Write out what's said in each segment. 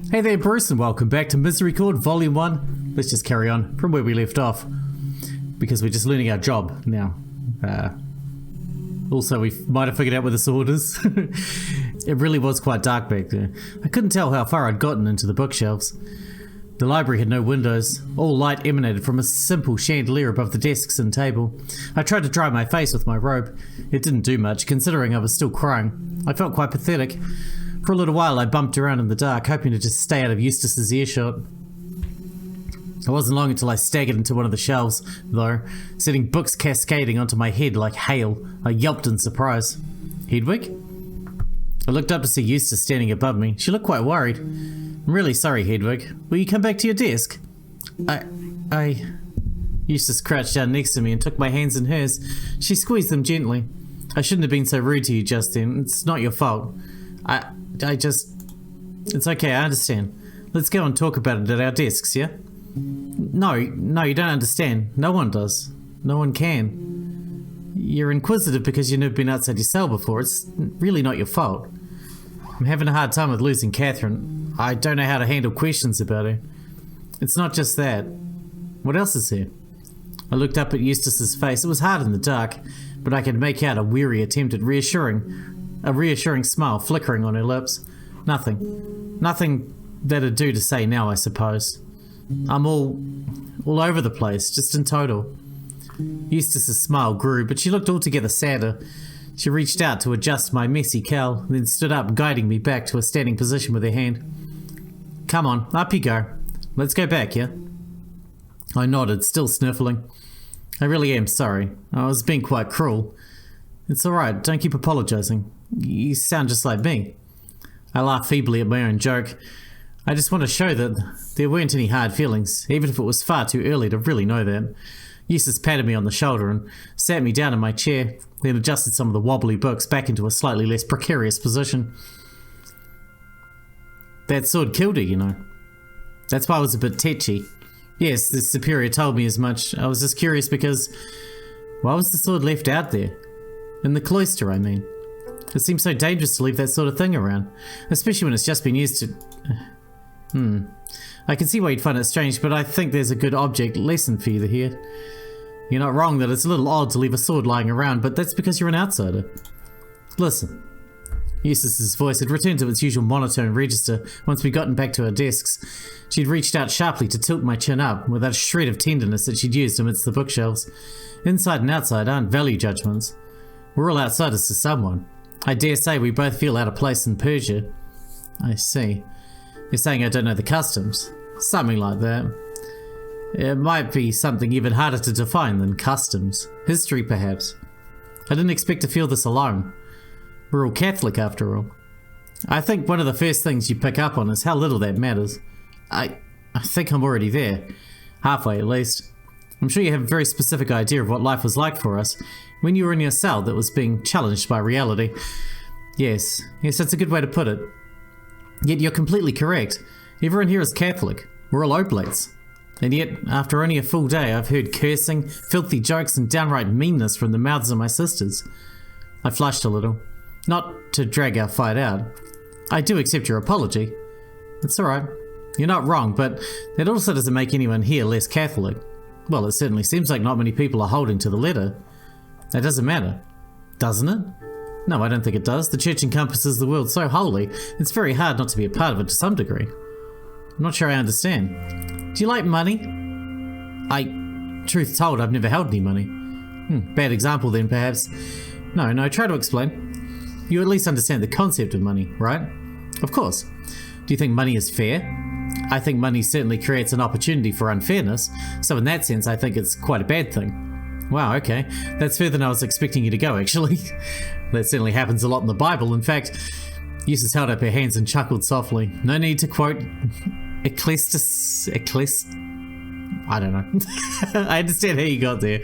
Hey there, Bruce, and welcome back to Misericorde Volume 1. Let's just carry on from where we left off, because we're just learning our job now. Also, we might have figured out where the sword is. It really was quite dark back there. I couldn't tell how far I'd gotten into the bookshelves. The library had no windows. All light emanated from a simple chandelier above the desks and table. I tried to dry my face with my robe. It didn't do much, considering I was still crying. I felt quite pathetic. For a little while, I bumped around in the dark, hoping to just stay out of Eustace's earshot. It wasn't long until I staggered into one of the shelves, though, setting books cascading onto my head like hail. I yelped in surprise. Hedwig? I looked up to see Eustace standing above me. She looked quite worried. I'm really sorry, Hedwig. Will you come back to your desk? Eustace crouched down next to me and took my hands in hers. She squeezed them gently. I shouldn't have been so rude to you just then. It's not your fault. It's okay, I understand. Let's go and talk about it at our desks, yeah? No, you don't understand. No one does. No one can. You're inquisitive because you've never been outside your cell before. It's really not your fault. I'm having a hard time with losing Catherine. I don't know how to handle questions about her. It's not just that. What else is here? I looked up at Eustace's face. It was hard in the dark, but I could make out a weary attempt at a reassuring smile flickering on her lips. Nothing that'd do to say now, I suppose. I'm all over the place, just in total. Eustace's smile grew, but she looked altogether sadder. She reached out to adjust my messy cowl, then stood up, guiding me back to a standing position with her hand. Come on, up you go. Let's go back, yeah? I nodded, still sniffling. I really am sorry. I was being quite cruel. It's alright, don't keep apologizing. You sound just like me. I laughed feebly at my own joke. I just want to show that there weren't any hard feelings, even if it was far too early to really know that. Eustace patted me on the shoulder and sat me down in my chair, then adjusted some of the wobbly books back into a slightly less precarious position. That sword killed her, you know. That's why I was a bit tetchy. Yes, the superior told me as much. I was just curious because... why was the sword left out there? In the cloister, I mean. It seems so dangerous to leave that sort of thing around, especially when it's just been used to... I can see why you'd find it strange, but I think there's a good object lesson for you to hear. You're not wrong that it's a little odd to leave a sword lying around, but that's because you're an outsider. Listen. Eustace's voice had returned to its usual monotone register once we'd gotten back to our desks. She'd reached out sharply to tilt my chin up, with that shred of tenderness that she'd used amidst the bookshelves. Inside and outside aren't value judgments. We're all outsiders to someone. I dare say we both feel out of place in Persia. I see. You're saying I don't know the customs? Something like that. It might be something even harder to define than customs. History, perhaps. I didn't expect to feel this alone. We're all Catholic, after all. I think one of the first things you pick up on is how little that matters. I think I'm already there. Halfway, at least. I'm sure you have a very specific idea of what life was like for us when you were in your cell that was being challenged by reality. Yes, that's a good way to put it. Yet you're completely correct. Everyone here is Catholic. We're all oblates. And yet, after only a full day, I've heard cursing, filthy jokes, and downright meanness from the mouths of my sisters. I flushed a little. Not to drag our fight out. I do accept your apology. It's alright. You're not wrong, but that also doesn't make anyone here less Catholic. Well, it certainly seems like not many people are holding to the letter. That doesn't matter. Doesn't it? No, I don't think it does. The church encompasses the world so wholly, it's very hard not to be a part of it to some degree. I'm not sure I understand. Do you like money? Truth told, I've never held any money. Bad example then, perhaps. No, try to explain. You at least understand the concept of money, right? Of course. Do you think money is fair? I think money certainly creates an opportunity for unfairness, so in that sense I think it's quite a bad thing. Wow, okay. That's further than I was expecting you to go, actually. That certainly happens a lot in the Bible. In fact, Eustace held up her hands and chuckled softly. No need to quote I don't know. I understand how you got there.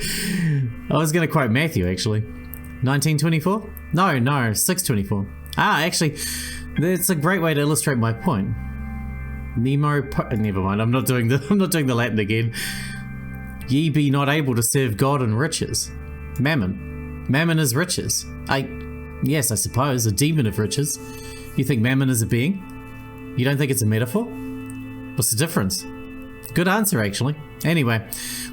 I was going to quote Matthew, actually. 1924? No, 624. Actually, that's a great way to illustrate my point. Never mind, I'm not doing the Latin again. Ye be not able to serve God and riches. Mammon is riches. Yes, I suppose, a demon of riches. You think Mammon is a being? You don't think it's a metaphor? What's the difference? Good answer, actually. Anyway,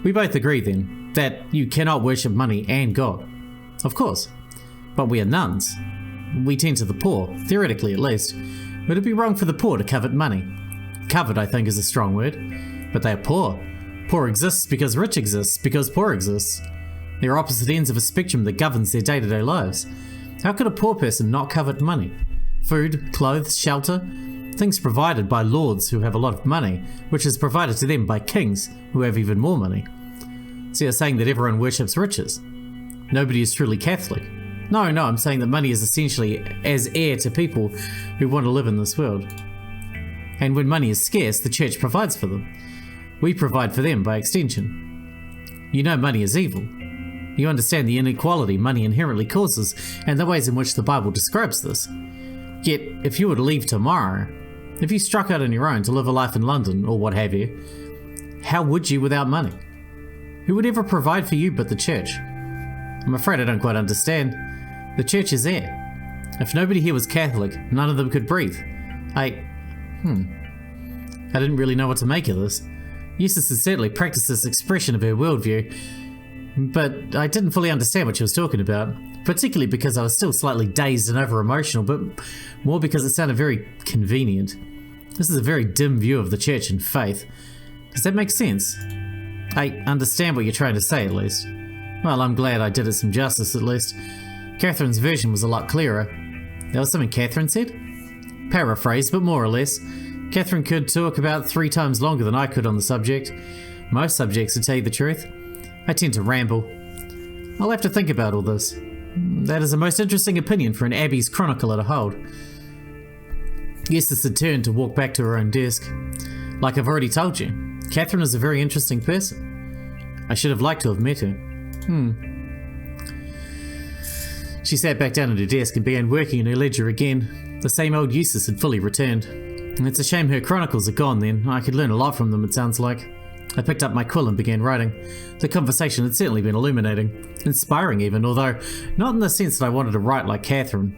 we both agree then that you cannot worship money and God. Of course. But we are nuns. We tend to the poor, theoretically at least. Would it be wrong for the poor to covet money? Covet, I think, is a strong word. But they are poor. Poor exists because rich exists, because poor exists. They are opposite ends of a spectrum that governs their day-to-day lives. How could a poor person not covet money? Food, clothes, shelter? Things provided by lords who have a lot of money, which is provided to them by kings who have even more money. So you're saying that everyone worships riches? Nobody is truly Catholic. No, I'm saying that money is essentially as heir to people who want to live in this world. And when money is scarce, the church provides for them. We provide for them by extension. You know money is evil. You understand the inequality money inherently causes and the ways in which the Bible describes this. Yet, if you were to leave tomorrow, if you struck out on your own to live a life in London or what have you, how would you without money? Who would ever provide for you but the church? I'm afraid I don't quite understand. The church is there. If nobody here was Catholic, none of them could breathe. I didn't really know what to make of this. Eustace had certainly practiced this expression of her worldview, but I didn't fully understand what she was talking about, particularly because I was still slightly dazed and over-emotional, but more because it sounded very convenient. This is a very dim view of the church and faith. Does that make sense? I understand what you're trying to say, at least. Well, I'm glad I did it some justice, at least. Catherine's version was a lot clearer. That was something Catherine said? Paraphrase, but more or less. Catherine could talk about 3 times longer than I could on the subject. Most subjects, to tell you the truth. I tend to ramble. I'll have to think about all this. That is a most interesting opinion for an Abbey's chronicler to hold. Eustace had turned to walk back to her own desk. Like I've already told you, Catherine is a very interesting person. I should have liked to have met her. She sat back down at her desk and began working in her ledger again. The same old Eustace had fully returned. It's a shame her chronicles are gone then. I could learn a lot from them, it sounds like. I picked up my quill and began writing. The conversation had certainly been illuminating. Inspiring even, although not in the sense that I wanted to write like Catherine.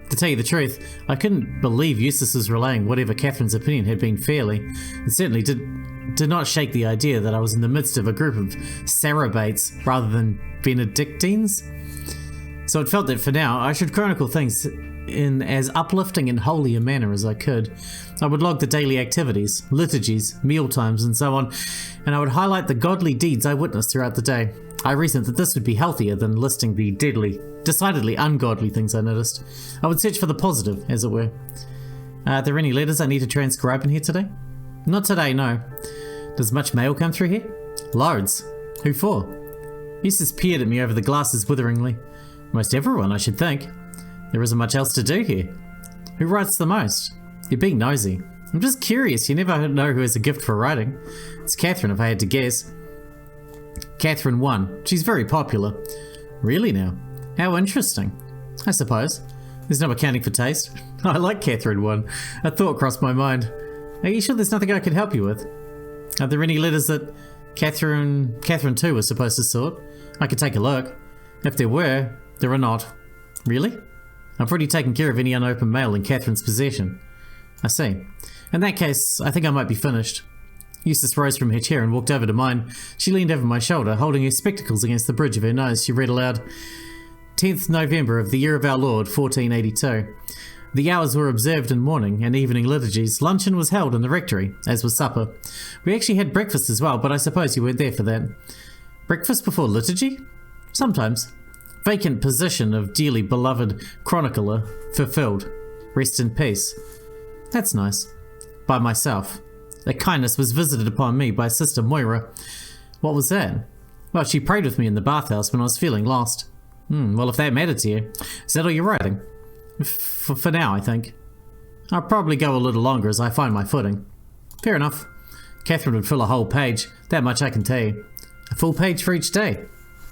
To tell you the truth, I couldn't believe Eustace was relaying whatever Catherine's opinion had been fairly. It certainly did not shake the idea that I was in the midst of a group of Sarabates rather than Benedictines. So it felt that for now, I should chronicle things in as uplifting and holy a manner as I could. I would log the daily activities, liturgies, meal times, and so on, and I would highlight the godly deeds I witnessed throughout the day. I reasoned that this would be healthier than listing the decidedly ungodly things I noticed. I would search for the positive, as it were. Are there any letters I need to transcribe in here today? Not today, no. Does much mail come through here? Loads. Who for? Eustace peered at me over the glasses witheringly. Most everyone, I should think. There isn't much else to do here. Who writes the most? You're being nosy. I'm just curious, you never know who has a gift for writing. It's Catherine, if I had to guess. Catherine 1. She's very popular. Really now? How interesting. I suppose. There's no accounting for taste. I like Catherine 1. A thought crossed my mind. Are you sure there's nothing I could help you with? Are there any letters that Catherine 2 was supposed to sort? I could take a look. If there were, there are not. Really? I've already taken care of any unopened mail in Catherine's possession. I see. In that case, I think I might be finished. Eustace rose from her chair and walked over to mine. She leaned over my shoulder, holding her spectacles against the bridge of her nose. She read aloud, 10th November of the year of our Lord, 1482. The hours were observed in morning and evening liturgies. Luncheon was held in the rectory, as was supper. We actually had breakfast as well, but I suppose you weren't there for that. Breakfast before liturgy? Sometimes. Vacant position of dearly beloved chronicler fulfilled. Rest in peace. That's nice. By myself. That kindness was visited upon me by Sister Moira. What was that? Well, she prayed with me in the bathhouse when I was feeling lost. Well, if that mattered to you. Is that all you're writing? For now, I think. I'll probably go a little longer as I find my footing. Fair enough. Catherine would fill a whole page. That much I can tell you. A full page for each day.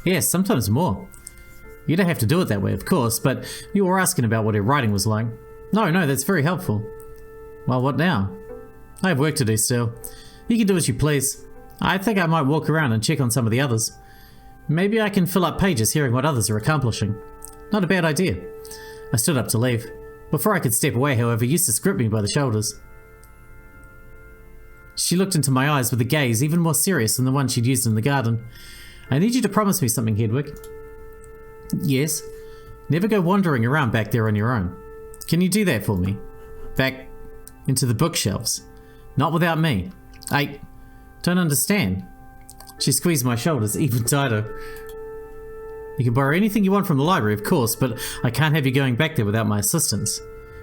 Yes, sometimes more. You don't have to do it that way, of course, but you were asking about what her writing was like. No, that's very helpful. Well, what now? I have work to do still. You can do as you please. I think I might walk around and check on some of the others. Maybe I can fill up pages hearing what others are accomplishing. Not a bad idea. I stood up to leave. Before I could step away, however, Eustace gripped me by the shoulders. She looked into my eyes with a gaze even more serious than the one she'd used in the garden. I need you to promise me something, Hedwig. Yes. Never go wandering around back there on your own. Can you do that for me? Back into the bookshelves. Not without me. I don't understand. She squeezed my shoulders even tighter. You can borrow anything you want from the library, of course, but I can't have you going back there without my assistance.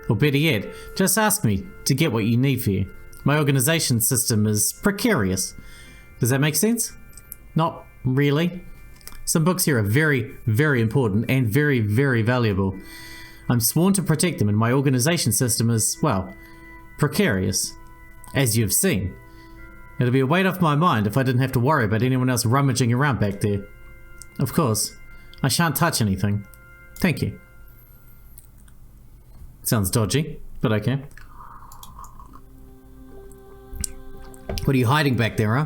Or better yet, just ask me to get what you need for you. My organization system is precarious. Does that make sense? Not really. Some books here are very, very important and very, very valuable. I'm sworn to protect them, and my organization system is, well, precarious. As you've seen. It'd be a weight off my mind if I didn't have to worry about anyone else rummaging around back there. Of course, I shan't touch anything. Thank you. Sounds dodgy, but okay. What are you hiding back there, huh?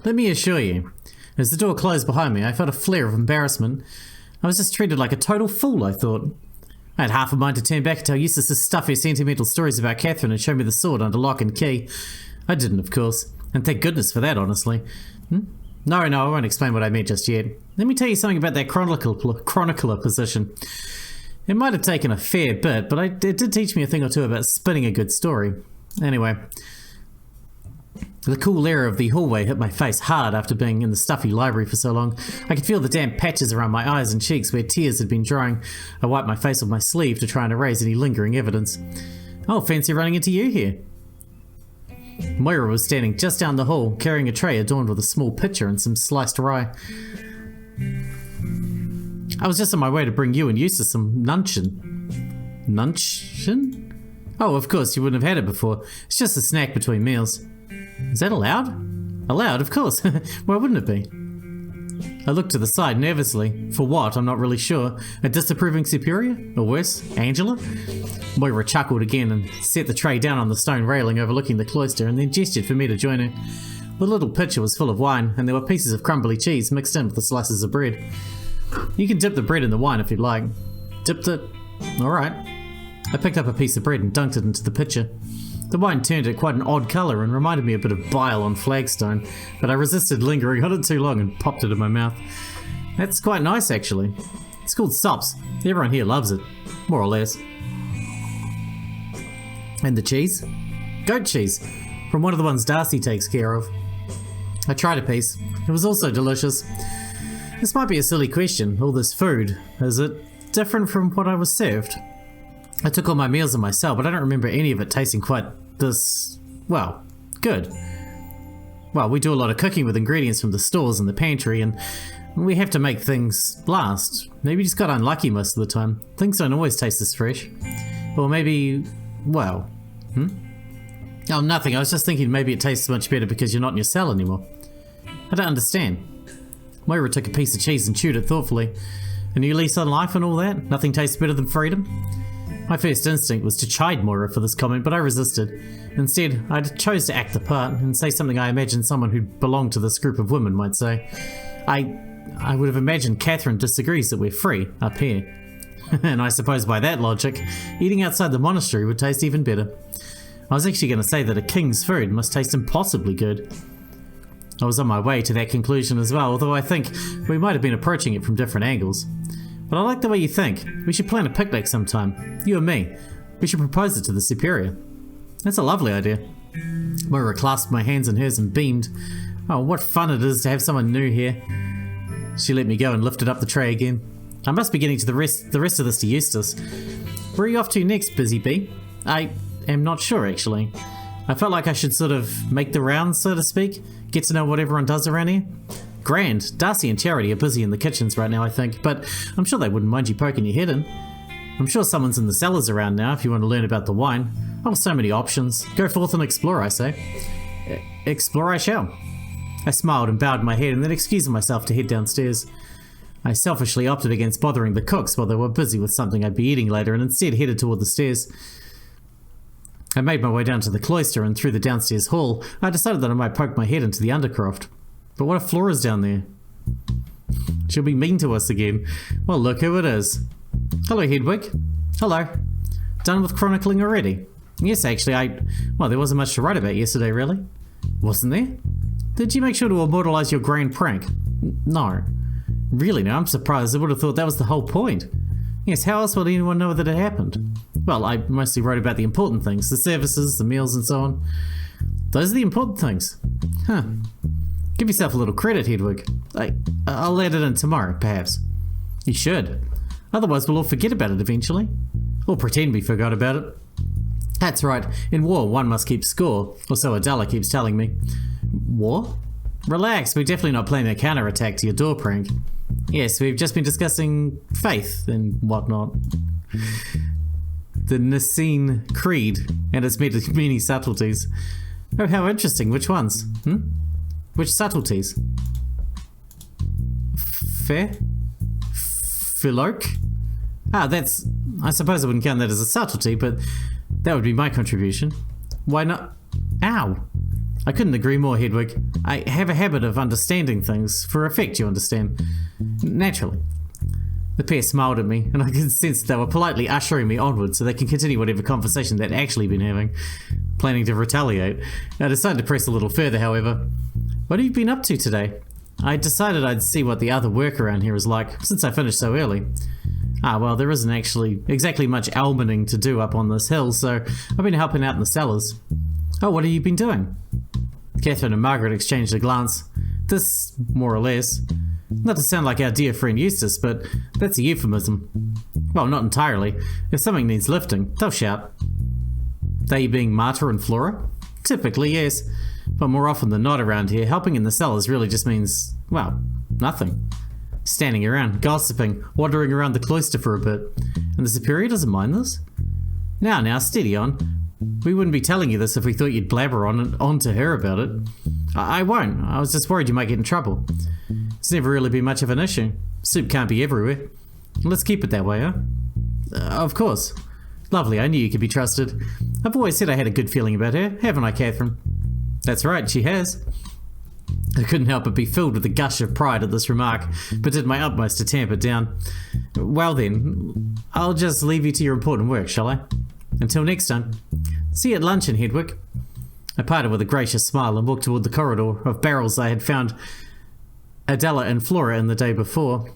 Let me assure you, as the door closed behind me, I felt a flare of embarrassment. I was just treated like a total fool, I thought. I had half a mind to turn back and tell Eustace to stuff her sentimental stories about Catherine and show me the sword under lock and key. I didn't, of course, and thank goodness for that, honestly. No, I won't explain what I meant just yet. Let me tell you something about that chronicler position. It might have taken a fair bit, but it did teach me a thing or two about spinning a good story. Anyway, the cool air of the hallway hit my face hard after being in the stuffy library for so long. I could feel the damp patches around my eyes and cheeks where tears had been drying. I wiped my face with my sleeve to try and erase any lingering evidence. Oh, fancy running into you here. Moira was standing just down the hall, carrying a tray adorned with a small pitcher and some sliced rye. I was just on my way to bring you and Eustace some nunchin. Nunchin? Oh, of course, you wouldn't have had it before. It's just a snack between meals. Is that allowed? Allowed, of course. Why wouldn't it be? I looked to the side nervously. For what? I'm not really sure. A disapproving superior? Or worse, Angela? Moira chuckled again and set the tray down on the stone railing overlooking the cloister and then gestured for me to join her. The little pitcher was full of wine and there were pieces of crumbly cheese mixed in with the slices of bread. You can dip the bread in the wine if you'd like. Dipped it? Alright. I picked up a piece of bread and dunked it into the pitcher. The wine turned it quite an odd colour and reminded me a bit of bile on flagstone, but I resisted lingering on it too long and popped it in my mouth. That's quite nice, actually. It's called sops. Everyone here loves it. More or less. And the cheese? Goat cheese. From one of the ones Darcy takes care of. I tried a piece. It was also delicious. This might be a silly question, all this food. Is it different from what I was served? I took all my meals in my cell, but I don't remember any of it tasting quite this, well, good. Well, we do a lot of cooking with ingredients from the stores and the pantry, and we have to make things last. Maybe you just got unlucky most of the time. Things don't always taste as fresh. Or maybe, well, Oh, nothing. I was just thinking maybe it tastes much better because you're not in your cell anymore. I don't understand. Moira took a piece of cheese and chewed it thoughtfully. A new lease on life and all that? Nothing tastes better than freedom? My first instinct was to chide Moira for this comment, but I resisted. Instead, I chose to act the part and say something I imagined someone who belonged to this group of women might say. I would have imagined Catherine disagrees that we're free up here. And I suppose by that logic, eating outside the monastery would taste even better. I was actually going to say that a king's food must taste impossibly good. I was on my way to that conclusion as well, although I think we might have been approaching it from different angles. But I like the way you think. We should plan a picnic sometime. You and me. We should propose it to the superior. That's a lovely idea. Moira clasped my hands in hers and beamed. Oh, what fun it is to have someone new here. She let me go and lifted up the tray again. I must be getting to the rest of this to Eustace. Where are you off to next, Busy Bee? I am not sure, actually. I felt like I should sort of make the rounds, so to speak. Get to know what everyone does around here. Grand. Darcy and Charity are busy in the kitchens right now, I think, but I'm sure they wouldn't mind you poking your head in. I'm sure someone's in the cellars around now if you want to learn about the wine. Oh, so many options. Go forth and explore, I say. Explore I shall. I smiled and bowed my head and then excused myself to head downstairs. I selfishly opted against bothering the cooks while they were busy with something I'd be eating later and instead headed toward the stairs. I made my way down to the cloister and through the downstairs hall. I decided that I might poke my head into the undercroft. But what if Flora's down there? She'll be mean to us again. Well, look who it is. Hello, Hedwig. Hello. Done with chronicling already? Yes, actually, well, there wasn't much to write about yesterday, really. Wasn't there? Did you make sure to immortalize your grand prank? No. Really, no, I'm surprised. I would have thought that was the whole point. Yes, how else would anyone know that it happened? Well, I mostly wrote about the important things. The services, the meals, and so on. Those are the important things. Huh. Give yourself a little credit, Hedwig. I'll add it in tomorrow, perhaps. You should. Otherwise, we'll all forget about it eventually. Or pretend we forgot about it. That's right. In war, one must keep score. Or so Adela keeps telling me. War? Relax, we're definitely not planning a counterattack to your door prank. Yes, we've just been discussing faith and whatnot. The Nicene Creed and its many subtleties. Oh, how interesting. Which ones? Which subtleties? Philoque? That's... I suppose I wouldn't count that as a subtlety, but that would be my contribution. Why not? Ow! I couldn't agree more, Hedwig. I have a habit of understanding things for effect, you understand. Naturally. The pair smiled at me, and I could sense they were politely ushering me onward so they can continue whatever conversation they'd actually been having. Planning to retaliate. I decided to press a little further, however. What have you been up to today? I decided I'd see what the other work around here is like, since I finished so early. Well, there isn't actually exactly much almoning to do up on this hill, so I've been helping out in the cellars. Oh, what have you been doing? Catherine and Margaret exchanged a glance. This, more or less. Not to sound like our dear friend Eustace, but that's a euphemism. Well, not entirely. If something needs lifting, they'll shout. They being Marta and Flora? Typically, yes. But more often than not around here, helping in the cellars really just means, well, nothing. Standing around, gossiping, wandering around the cloister for a bit. And the Superior doesn't mind this? Now, steady on. We wouldn't be telling you this if we thought you'd blabber on to her about it. I won't. I was just worried you might get in trouble. It's never really been much of an issue. Soup can't be everywhere. Let's keep it that way, huh? Of course. Lovely, I knew you could be trusted. I've always said I had a good feeling about her, haven't I, Catherine? That's right, she has. I couldn't help but be filled with a gush of pride at this remark, but did my utmost to tamp it down. Well then, I'll just leave you to your important work, shall I? Until next time. See you at luncheon, Hedwig. I parted with a gracious smile and walked toward the corridor of barrels I had found Adela and Flora in the day before.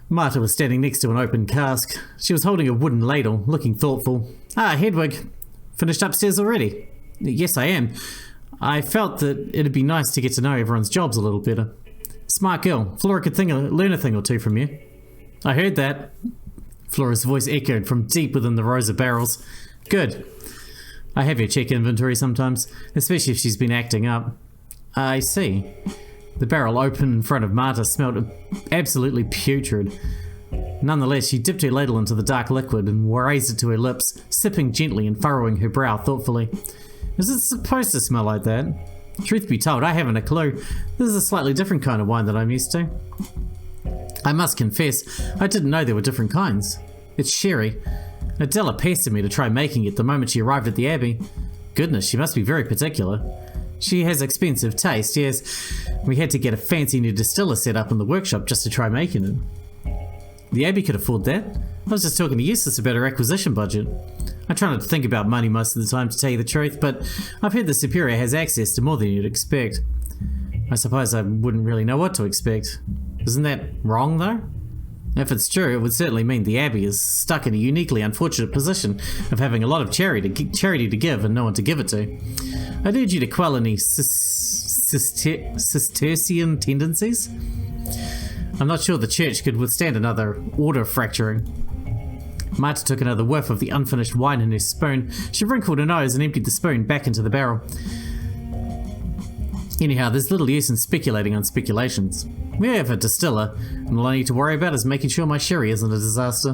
Marta was standing next to an open cask. She was holding a wooden ladle, looking thoughtful. Hedwig, finished upstairs already? Yes, I am. I felt that it'd be nice to get to know everyone's jobs a little better. Smart girl. Flora could learn a thing or two from you. I heard that. Flora's voice echoed from deep within the rows of barrels. Good. I have her check inventory sometimes, especially if she's been acting up. I see. The barrel open in front of Marta smelled absolutely putrid. Nonetheless, she dipped her ladle into the dark liquid and raised it to her lips, sipping gently and furrowing her brow thoughtfully. Is it supposed to smell like that? Truth be told, I haven't a clue. This is a slightly different kind of wine that I'm used to. I must confess, I didn't know there were different kinds. It's sherry. Adela pestered me to try making it the moment she arrived at the Abbey. Goodness, she must be very particular. She has expensive taste, yes. We had to get a fancy new distiller set up in the workshop just to try making it. The Abbey could afford that. I was just talking to Eustace about her acquisition budget. I try not to think about money most of the time, to tell you the truth, but I've heard the Superior has access to more than you'd expect. I suppose I wouldn't really know what to expect. Isn't that wrong, though? If it's true, it would certainly mean the Abbey is stuck in a uniquely unfortunate position of having a lot of charity to give and no one to give it to. I'd urge you to quell any Cistercian tendencies. I'm not sure the church could withstand another order fracturing. Marta took another whiff of the unfinished wine in her spoon. She wrinkled her nose and emptied the spoon back into the barrel. Anyhow, there's little use in speculating on speculations. We have a distiller, and all I need to worry about is making sure my sherry isn't a disaster.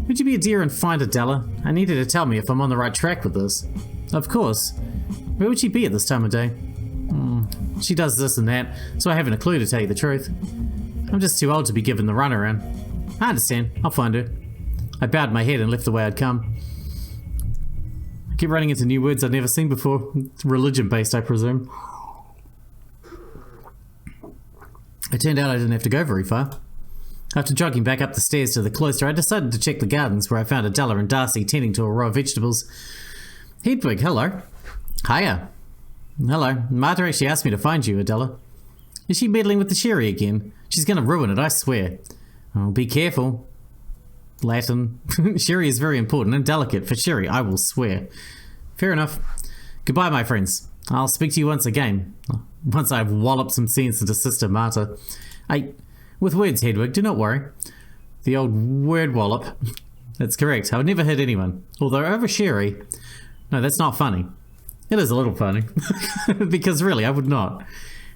Would you be a dear and find Adela? I need her to tell me if I'm on the right track with this. Of course. Where would she be at this time of day? She does this and that, so I haven't a clue to tell you the truth. I'm just too old to be given the runaround. I understand. I'll find her. I bowed my head and left the way I'd come. I keep running into new words I'd never seen before. Religion-based, I presume. It turned out I didn't have to go very far. After jogging back up the stairs to the cloister, I decided to check the gardens, where I found Adela and Darcy tending to a row of vegetables. Hedwig, hello. Hiya. Hello. Marta actually asked me to find you, Adela. Is she meddling with the sherry again? She's going to ruin it, I swear. Oh, be careful. Latin. Sherry is very important and delicate. For sherry, I will swear. Fair enough. Goodbye, my friends. I'll speak to you once again. Once I've walloped some sense into Sister Marta. With words, Hedwig, do not worry. The old word wallop. That's correct. I would never hit anyone. Although over sherry... No, that's not funny. It is a little funny. Because really, I would not.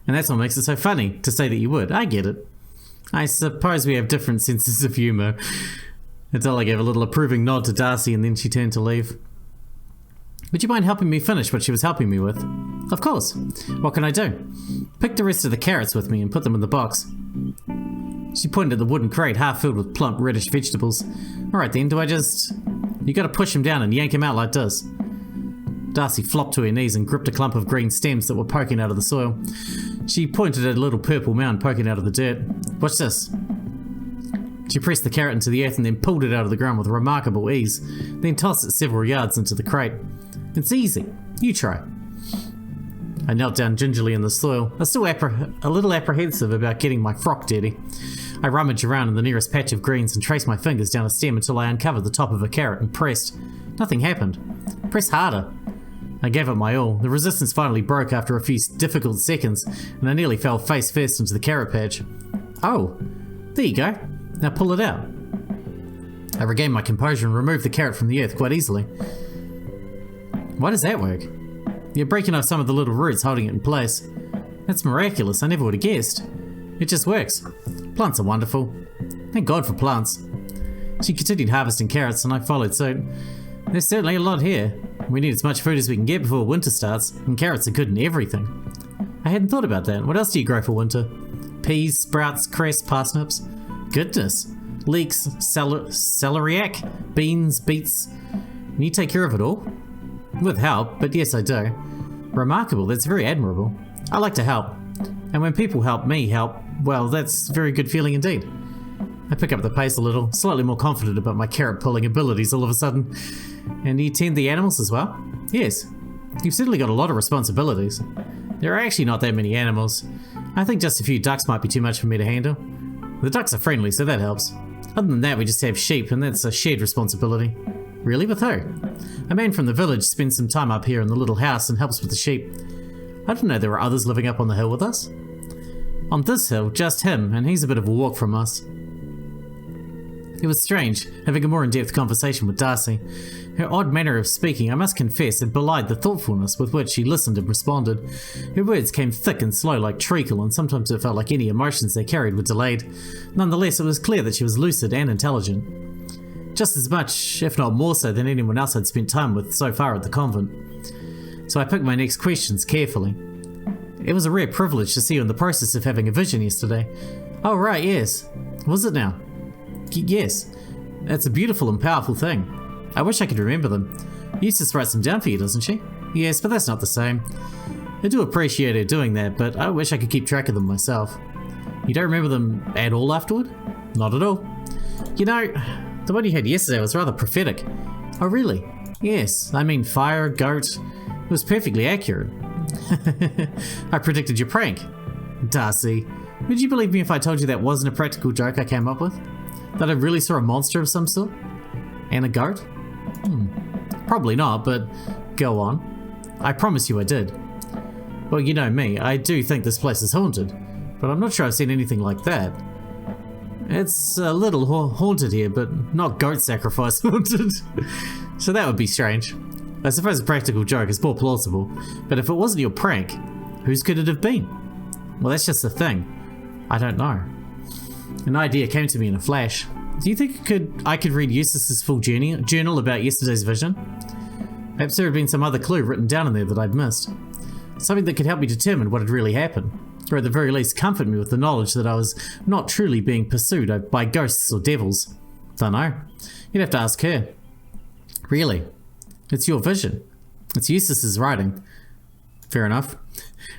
And that's what makes it so funny, to say that you would. I get it. I suppose we have different senses of humour. Adela gave a little approving nod to Darcy and then she turned to leave. Would you mind helping me finish what she was helping me with? Of course. What can I do? Pick the rest of the carrots with me and put them in the box. She pointed at the wooden crate half filled with plump reddish vegetables. Alright then, do I just... You gotta push him down and yank him out like this. Darcy flopped to her knees and gripped a clump of green stems that were poking out of the soil. She pointed at a little purple mound poking out of the dirt. Watch this. She pressed the carrot into the earth and then pulled it out of the ground with remarkable ease, then tossed it several yards into the crate. It's easy. You try. I knelt down gingerly in the soil, still a little apprehensive about getting my frock dirty. I rummaged around in the nearest patch of greens and traced my fingers down a stem until I uncovered the top of a carrot and pressed. Nothing happened. Press harder. I gave it my all. The resistance finally broke after a few difficult seconds, and I nearly fell face first into the carrot patch. Oh, there you go. Now pull it out. I regained my composure and removed the carrot from the earth quite easily. Why does that work? You're breaking off some of the little roots holding it in place. That's miraculous, I never would have guessed. It just works. Plants are wonderful. Thank God for plants. She continued harvesting carrots and I followed suit. There's certainly a lot here. We need as much food as we can get before winter starts, and carrots are good in everything. I hadn't thought about that. What else do you grow for winter? Peas, sprouts, cress, parsnips. Goodness. Leeks, celeriac, beans, beets. And you take care of it all? With help, but yes I do. Remarkable, that's very admirable. I like to help. And when people help me help, well, that's a very good feeling indeed. I pick up the pace a little, slightly more confident about my carrot pulling abilities all of a sudden. And you tend the animals as well? Yes. You've certainly got a lot of responsibilities. There are actually not that many animals. I think just a few ducks might be too much for me to handle. The ducks are friendly, so that helps. Other than that, we just have sheep, and that's a shared responsibility. Really? With who? A man from the village spends some time up here in the little house and helps with the sheep. I didn't know there were others living up on the hill with us. On this hill, just him, and he's a bit of a walk from us. It was strange, having a more in-depth conversation with Darcy. Her odd manner of speaking, I must confess, had belied the thoughtfulness with which she listened and responded. Her words came thick and slow like treacle, and sometimes it felt like any emotions they carried were delayed. Nonetheless, it was clear that she was lucid and intelligent. Just as much, if not more so, than anyone else I'd spent time with so far at the convent. So I picked my next questions carefully. It was a rare privilege to see you in the process of having a vision yesterday. Oh right, yes. Was it now? Yes. It's a beautiful and powerful thing. I wish I could remember them. Eustace writes them down for you, doesn't she? Yes, but that's not the same. I do appreciate her doing that, but I wish I could keep track of them myself. You don't remember them at all afterward? Not at all. You know, the one you had yesterday was rather prophetic. Oh really? Yes, I mean fire, goat. It was perfectly accurate. I predicted your prank. Darcy, would you believe me if I told you that wasn't a practical joke I came up with? That I really saw a monster of some sort? And a goat? Probably not, but go on. I promise you I did. Well, you know me, I do think this place is haunted, but I'm not sure I've seen anything like that. It's a little haunted here, but not goat sacrifice haunted. So that would be strange. I suppose a practical joke is more plausible, but if it wasn't your prank, whose could it have been? Well, that's just the thing. I don't know. An idea came to me in a flash. Do you think I could read Eustace's full journal about yesterday's vision? Perhaps there had been some other clue written down in there that I'd missed. Something that could help me determine what had really happened. Or at the very least comfort me with the knowledge that I was not truly being pursued by ghosts or devils. Dunno. You'd have to ask her. Really? It's your vision. It's Eustace's writing. Fair enough.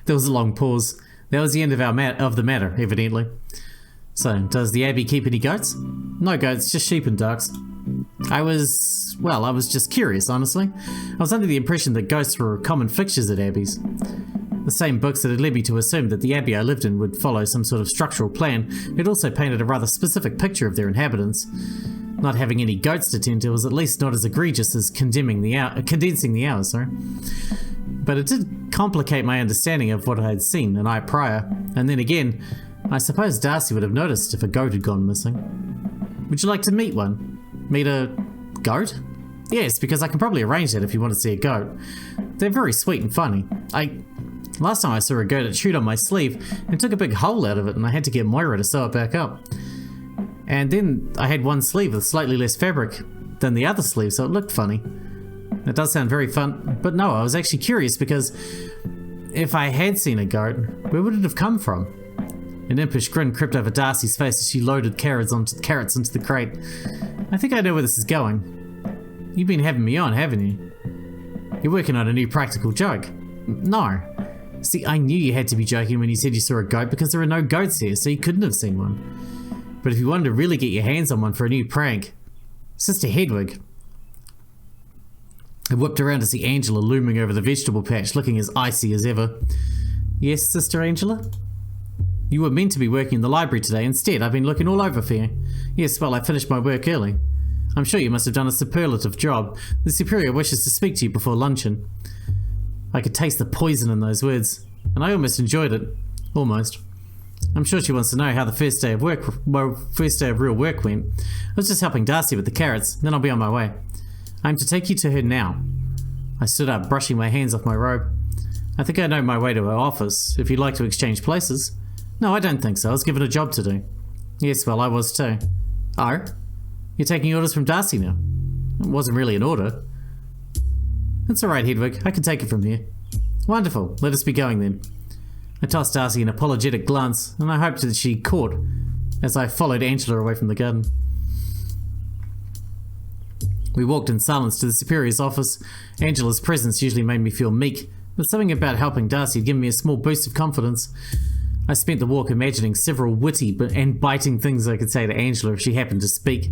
There was a long pause. That was the end of the matter, evidently. So, does the Abbey keep any goats? No goats, just sheep and ducks. I was just curious, honestly. I was under the impression that ghosts were common fixtures at abbeys. The same books that had led me to assume that the abbey I lived in would follow some sort of structural plan had also painted a rather specific picture of their inhabitants. Not having any goats to tend to was at least not as egregious as condensing the hours, sorry. But it did complicate my understanding of what I had seen a night prior, and then again, I suppose Darcy would have noticed if a goat had gone missing. Would you like to meet one? Meet a goat? Yes, because I can probably arrange that if you want to see a goat. They're very sweet and funny. Last time I saw a goat, it chewed on my sleeve and took a big hole out of it, and I had to get Moira to sew it back up. And then I had one sleeve with slightly less fabric than the other sleeve, so it looked funny. That does sound very fun, but no, I was actually curious because if I had seen a goat, where would it have come from? An impish grin crept over Darcy's face as she loaded carrots onto the crate. I think I know where this is going. You've been having me on, haven't you? You're working on a new practical joke. No. See, I knew you had to be joking when you said you saw a goat because there are no goats here, so you couldn't have seen one. But if you wanted to really get your hands on one for a new prank... Sister Hedwig. I whipped around to see Angela looming over the vegetable patch, looking as icy as ever. Yes, Sister Angela? You were meant to be working in the library today. Instead, I've been looking all over for you. Yes, well, I finished my work early. I'm sure you must have done a superlative job. The Superior wishes to speak to you before luncheon. I could taste the poison in those words, and I almost enjoyed it. Almost. I'm sure she wants to know how the first day of real work went. I was just helping Darcy with the carrots, then I'll be on my way. I'm to take you to her now. I stood up, brushing my hands off my robe. I think I know my way to her office, if you'd like to exchange places. No, I don't think so. I was given a job to do. Yes, well, I was too. Oh? You're taking orders from Darcy now? It wasn't really an order. That's alright, Hedwig. I can take it from here. Wonderful. Let us be going then. I tossed Darcy an apologetic glance, and I hoped that she caught as I followed Angela away from the garden. We walked in silence to the Superior's office. Angela's presence usually made me feel meek, but something about helping Darcy had given me a small boost of confidence. I spent the walk imagining several witty and biting things I could say to Angela if she happened to speak.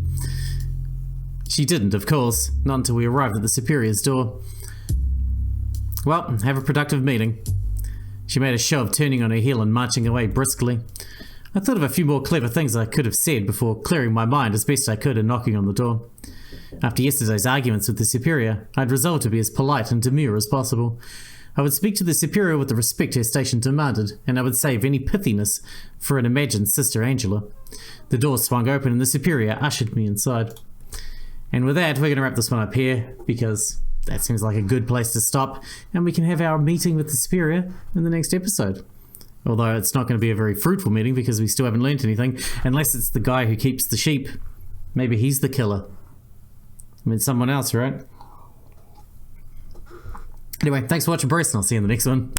She didn't, of course, not until we arrived at the Superior's door. Well, have a productive meeting. She made a show of turning on her heel and marching away briskly. I thought of a few more clever things I could have said before clearing my mind as best I could and knocking on the door. After yesterday's arguments with the Superior, I'd resolved to be as polite and demure as possible. I would speak to the Superior with the respect her station demanded, and I would save any pithiness for an imagined Sister Angela. The door swung open and the Superior ushered me inside. And with that, we're going to wrap this one up here, because that seems like a good place to stop, and we can have our meeting with the Superior in the next episode. Although it's not going to be a very fruitful meeting because we still haven't learnt anything, unless it's the guy who keeps the sheep. Maybe he's the killer. I mean, someone else, right? Anyway, thanks for watching, Bruce, and I'll see you in the next one.